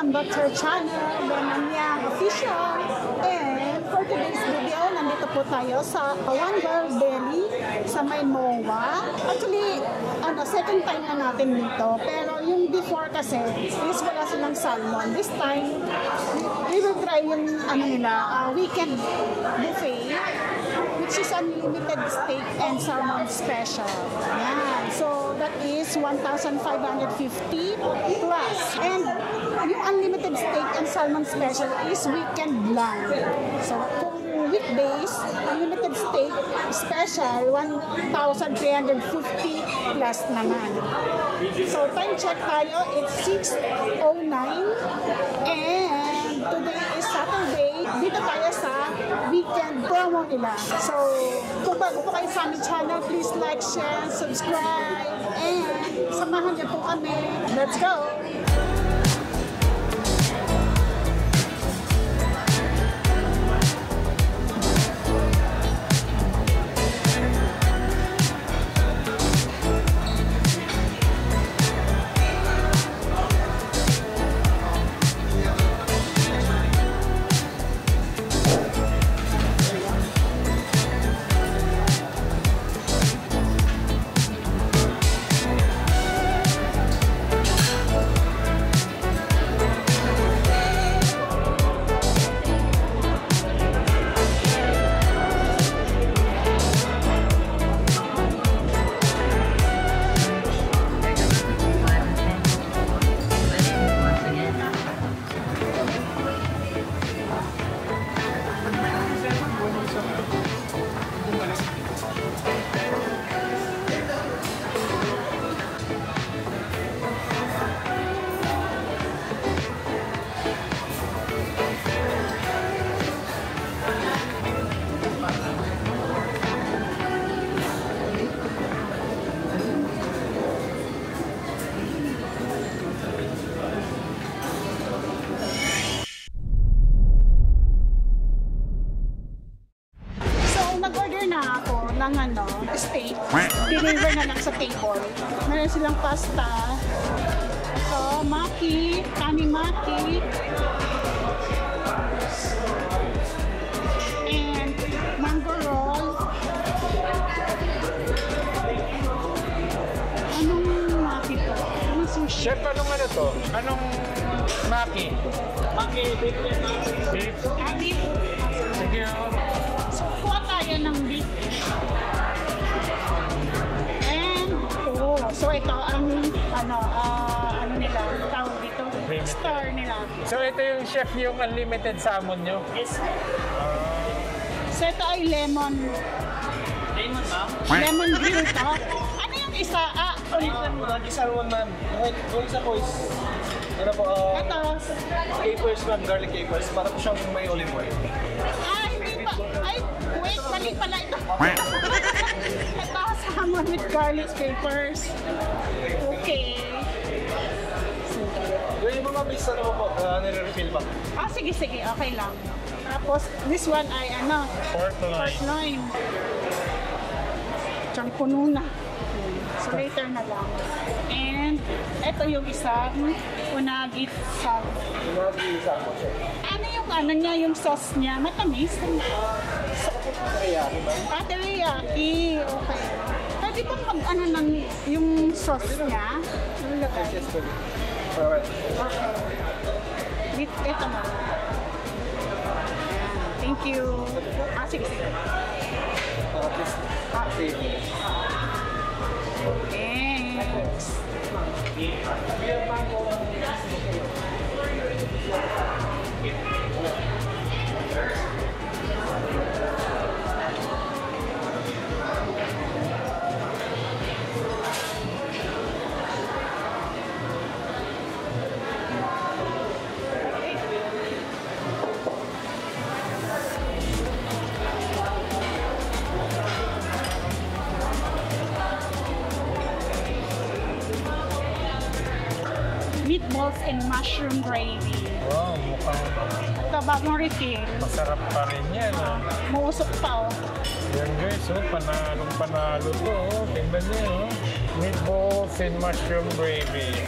Welcome back to our channel, Lennon Yang Official. And for today's video, nandito po tayo sa One Bar Deli sa may MOA. Actually, second time na natin dito. Pero yung before kasi, is wala silang salmon. This time, we will try yung weekend buffet, which is unlimited steak and salmon special. Yan. So, that is 1,550 plus. And yung unlimited steak and salmon special is weekend lang. So, kung weekdays, unlimited steak special, 1,350 plus naman. So, time check tayo, it's 6:09 and today is Saturday. Dito tayo sa weekend promo nila. So, kung bago po kayo sa aming channel, please like, share, subscribe, and samahan niyo po kami. Let's go! Ng steak, deliver na lang sa table. Meron silang pasta. Ito, maki, kani maki. And mango roll. Anong maki to? Anong sushi? Chef, anong to? Anong maki? Maki, beef. Beef? Beef. Sige. So, kuha tayo ng beef. So ito ang nila, tawag dito, star nila. So ito yung chef yung unlimited salmon nyo? Yes. So ito ay lemon. Lemon, ma'am? Lemon grill to. Ano yung isa? Salmon, ma'am. Yung isa po is, ito. capers, ma'am. Garlic capers. Para po siyang may olive oil. Hindi pa. Ay, wait. Mali pala ito. Ito, salmon with garlic capers. Okay. Yung mga mix po, nire-refill pa. Sige. Okay lang. Tapos, this one ay Pork loin. Tsang puno na. So, later na lang. And, ito yung isang unagi salmon. Unagi salmon, sir. Ano yung niya, yung sauce niya? Matamis. Teriyaki, ma'am. Teriyaki. Okay. Pwede ba ng yung sauce niya? Nalagay. Yes, pwede. Alright. Okay. Ito na. Thank you. Sige. Thanks. Meatballs and mushroom gravy. Wow, mukhang Ito, bagong refill. masarap pa rin yan. Muusok pa, oh. Yan guys, panalong panalo to. Tingnan niyo, Meatballs and mushroom gravy.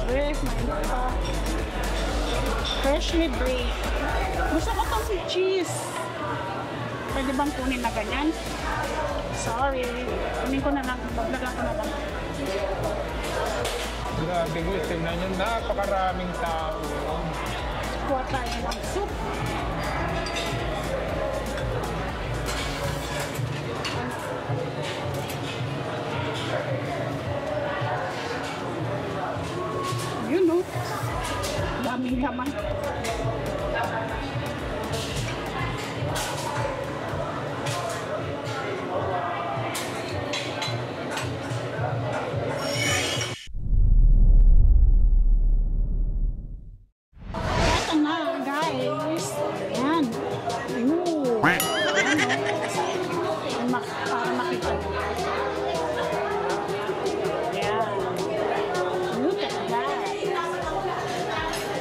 Grabe, mainit pa. Freshly baked. Gusto ko itong si cheese. Pwede bang kunin na ganyan? Sorry. Kunin ko na lang. Bablagan ko na lang. Grabe guys, tingnan nyo, napakaraming tao. Kuha tayo ng soup. Yun o. Daming laman. Ito na guys. Yan. Ooh. Para makita. Yan. Look at that.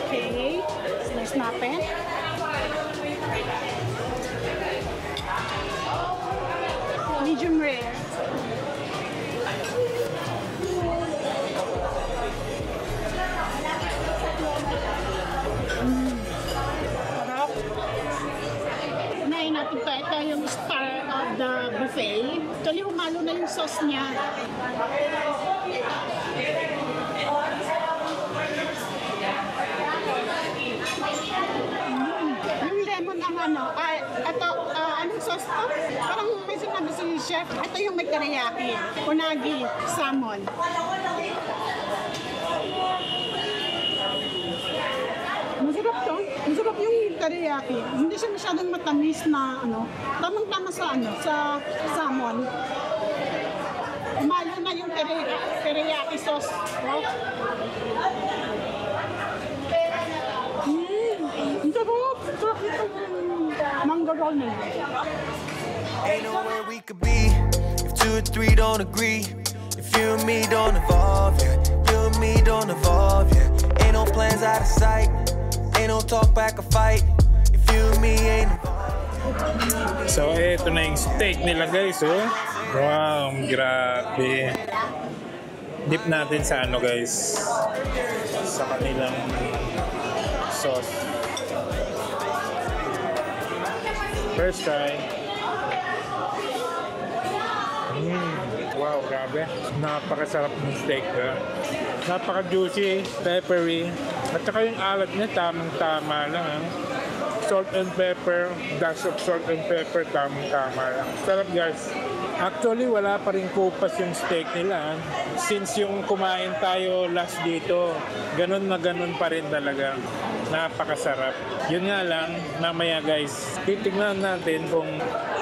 Okay. Slice natin. Medium rare. Sarap. Unahin natin ito. Ito yung star of the buffet. Actually, humalo na yung sauce niya. Yung lemon ang ano. Ito, anong sauce to? Parang may sinabi si chef. Ito yung may teriyaki. Unagi, salmon. Masarap to. Masarap yung teriyaki. Hindi siya masyadong matamis na ano. Tamang-tama sa ano, sa salmon. Umalo na yung teriyaki sauce. Wow. Ang sarap. Sarap itong mango roll na yun. Ain't nowhere we could be if two or three don't agree. If you and me don't evolve, yeah. You and me don't evolve, yeah. Ain't no plans out of sight. Ain't no talk back or fight. If you and me ain't involved. So, eto na yung steak nila guys, oh. Wow, grabe. Dip natin sa ano guys, sa kanilang sauce. First try. Wow, grabe. Napakasarap ng steak. Napaka-juicy, peppery. At saka yung alat niya, tamang-tama lang. Salt and pepper, dash of salt and pepper, tamang-tama lang. Sarap guys. Actually, wala pa rin kupas yung steak nila. Since yung kumain tayo last dito, ganun na ganun pa rin talaga. Napakasarap. Yun nga lang, mamaya guys, titignan natin kung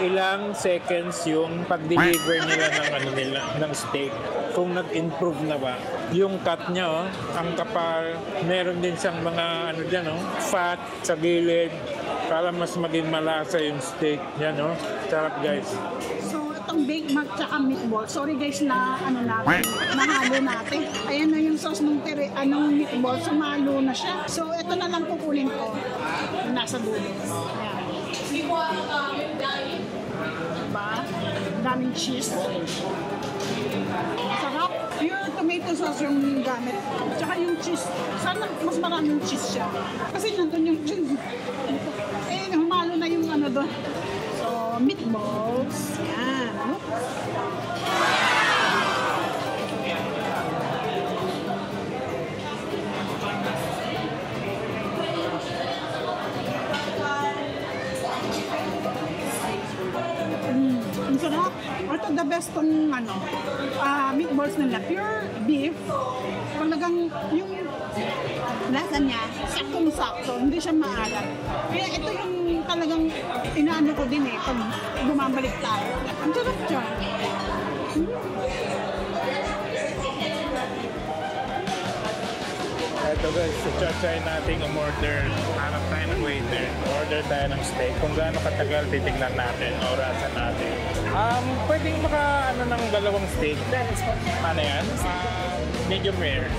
ilang seconds yung pag-deliver nila ng ano nila, ng steak. Kung nag-improve na ba. Yung cut niya, oh, ang kapal, meron din siyang mga ano dyan, oh, fat sa gilid para mas maging malasa yung steak. Yan, oh. Sarap guys. So, itong Big Mac tsaka meatball. Sorry guys na ano natin, nahalo natin. Ayan na yung sauce ng meatball, sumalo na siya. So, ito na lang kukunin ko. Yung nasa dulo. Ayan. Diba? Daming cheese. Sarap. Yung tomato sauce yung gamit. Tsaka yung cheese. Sana mas maraming cheese siya. Kasi nandun yung cheese. Eh, humalo na yung ano doon. So, meatballs. Yan. Ang sarap. Ito the best tong ano, meatballs nila. Pure beef. Talagang yung lasa niya, saktong-sakto. Hindi siya maalat. Kaya ito yung talagang inaano ko din eh pag bumabalik tayo. Ang sarap siya. Ito guys, try natin umorder. Hanap tayo ng waiter. Order tayo ng steak. Kung gaano katagal, titignan natin. Orasan natin. Pwedeng maka ano ng dalawang steak. Ano yan? Medium rare.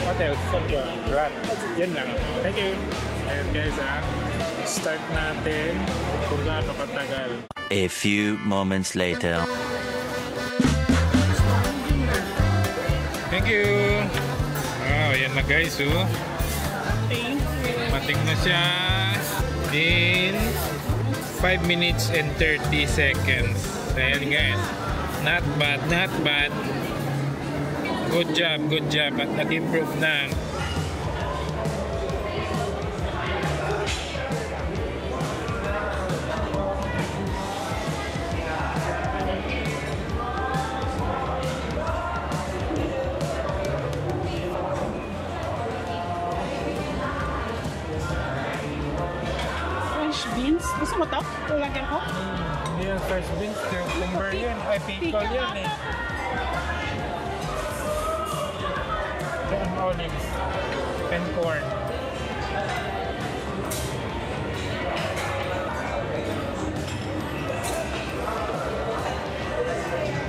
Hotel. Right. Yan lang. Thank you. Ayun guys start natin kung gaano katagal. A few moments later. Thank you. Wow, yan na guys, oh. Thank you. Mating na siya in 5 minutes and 30 seconds. Ayan guys. Not bad, not bad. Good job. At nag-improve na. French beans. Gusto mo to? Lagyan ko? Hindi yan fresh beans. Cucumber yan. Ay, pickle yan eh. Ito olives and corn.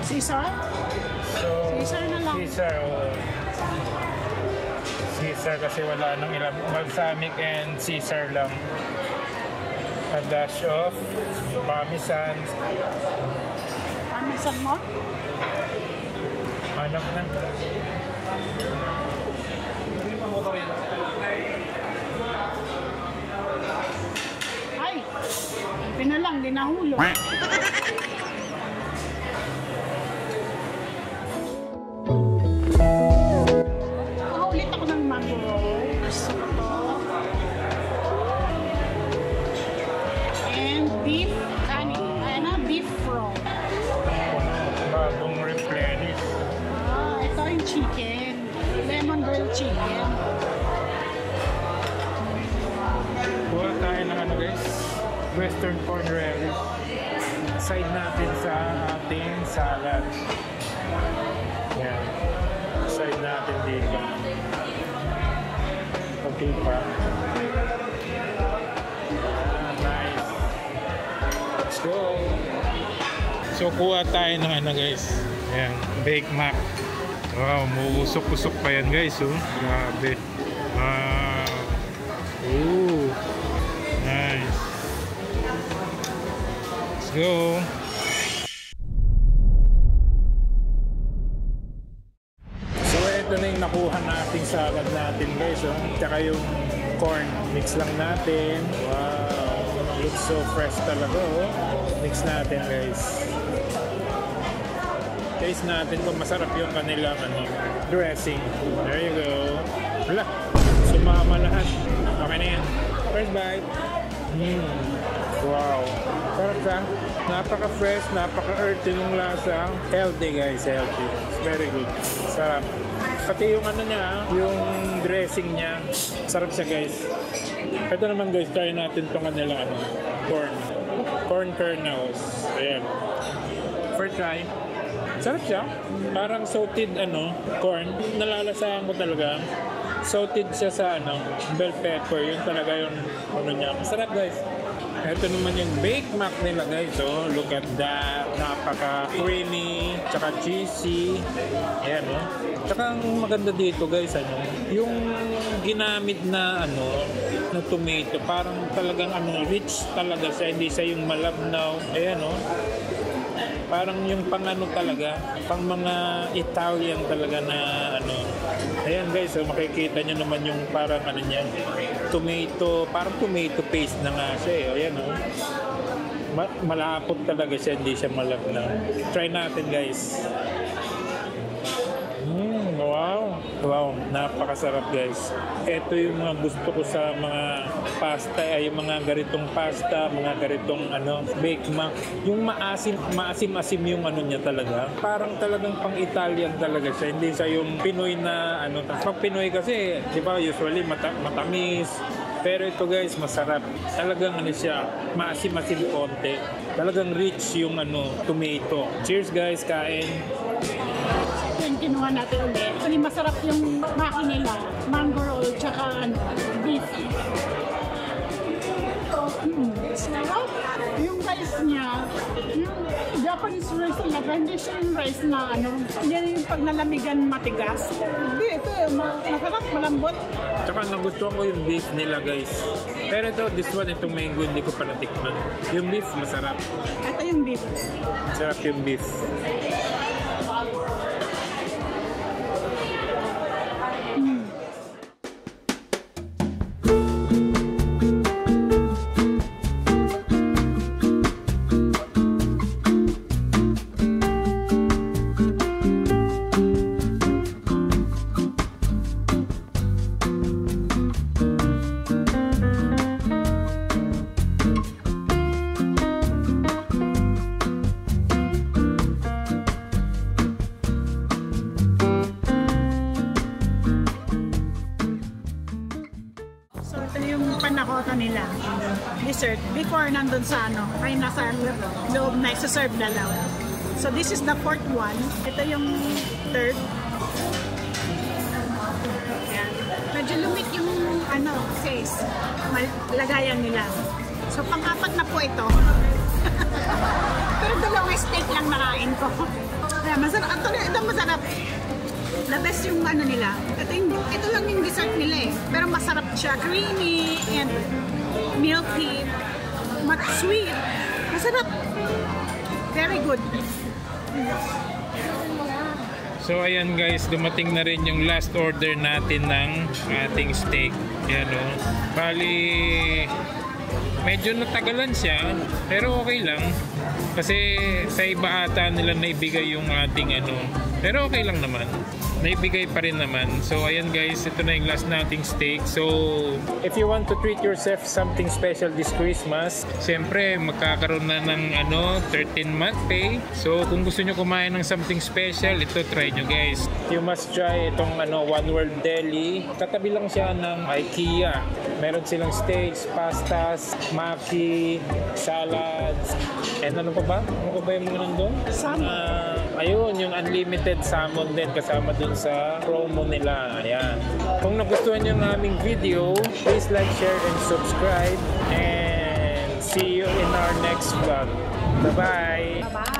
Caesar? So, Caesar na lang. Caesar, oh. Caesar kasi wala nang ilang. Balsamic and Caesar lang. A dash of parmesan. Parmesan mo? Hanap na. Ay! Pinalang, di nahulog. Ulit ako ng mango roll. Gusto ko to. And beef kanin. Ayan na, beef roll. Bagong replenish. Ito yung chicken. Lemon grilled chicken. Kuha tayo ng ano guys, western corn relish. Side natin sa ating salad. Yan. Side natin dito. Okay pa. Nice. Let's go. So kuha tayo ng ano guys. Yan, Bake Mac. Wow, muusok-usok pa yan guys, oh. Grabe. Wow. Ooh. Nice. Let's go. So ito na yung nakuha nating salad natin guys, oh. Tsaka yung corn. Mix lang natin. Wow. Looks so fresh talaga, oh. Mix natin guys. Taste natin kung masarap yung kanilang dressing. There you go. Wala. Sumama lahat. Okay na yan. First bite. Wow. Sarap siya. Napaka-fresh, napaka-earthy ng lasa. Healthy guys, healthy. It's very good. Sarap. Pati yung ano niya, yung dressing niya. Sarap siya guys. Ito naman guys, try natin itong kanila corn. Corn kernels. Ayan. First try. Sarap siya. Parang salted corn. Nalalasahan ko talaga. Salted siya sa bell pepper. Yun talaga yung niya. Masarap guys. Ito naman yung Bake Mac nila guys. So, look at that. Napaka-creamy. Tsaka cheesy. Ayan o. Tsaka ang maganda dito guys, yung ginamit na na tomato. Parang talagang rich talaga siya. Hindi siya yung malabnaw. Ayan o. Parang yung talaga, pang mga Italian talaga na Ayan guys, so makikita nyo naman yung parang niya, tomato, parang tomato paste na nga siya eh. Ayan malapot talaga siya, hindi siya malabnaw. Try natin guys. Wow, napakasarap guys. Ito yung mga gusto ko sa mga pasta, yung mga garitong pasta, mga garitong Bake Mac. Yung maasim-asim yung niya talaga. Parang talagang pang-Italian talaga siya. Hindi siya yung Pinoy na Pag Pinoy kasi, di ba, usually matamis. Pero ito guys, masarap. Talagang siya, maasim-asim konti. Talagang rich yung tomato. Cheers guys, kain. Yung kinuha natin ulit. Actually, masarap yung maki nila. Mango roll, tsaka beef. Sarap. Yung rice niya, yung Japanese rice talaga, hindi siya yung rice na hindi yung pag nalamigan matigas. Hindi, ito masarap, malambot. Tsaka nagustuhan ko yung beef nila guys. Pero itong mango hindi ko pa natikman. Yung beef masarap. Ito yung beef. Masarap yung beef. yung panakota nila. Dessert. Before nandun sa ay nasa loob na isa-serve na lang. So this is the fourth one. Ito yung third. Ayan. Medyo lumit yung case. Lagayan nila. So pang-apat na po ito. Pero dalawang steak lang nakain ko. Kaya masarap. Ito masarap. The best yung nila. Ito lang yung dessert nila eh. Pero masarap siya. Creamy and milky. Sweet. Masarap. Very good. So ayan guys, dumating na rin yung last order natin ng ating steak. Yan o. Bali, medyo natagalan siya, pero okay lang. Kasi sa iba ata nila naibigay yung ating pero okay lang naman. Naibigay pa rin naman. So ayan guys, ito na yung last nating steak. So if you want to treat yourself something special this Christmas, siyempre magkakaroon na ng 13-month pay. So kung gusto nyo kumain ng something special, ito try nyo guys. You must try itong One World Deli. Katabi lang siya ng IKEA. Meron silang steaks, pastas, maki, salads, and ano pa ba? Ano pa ba yung mga nandun? Ayun, yung unlimited salmon din kasama dun sa promo nila. Ayan. Kung nagustuhan nyo ng aming video, please like, share, and subscribe. And see you in our next vlog. Bye-bye! Bye-bye!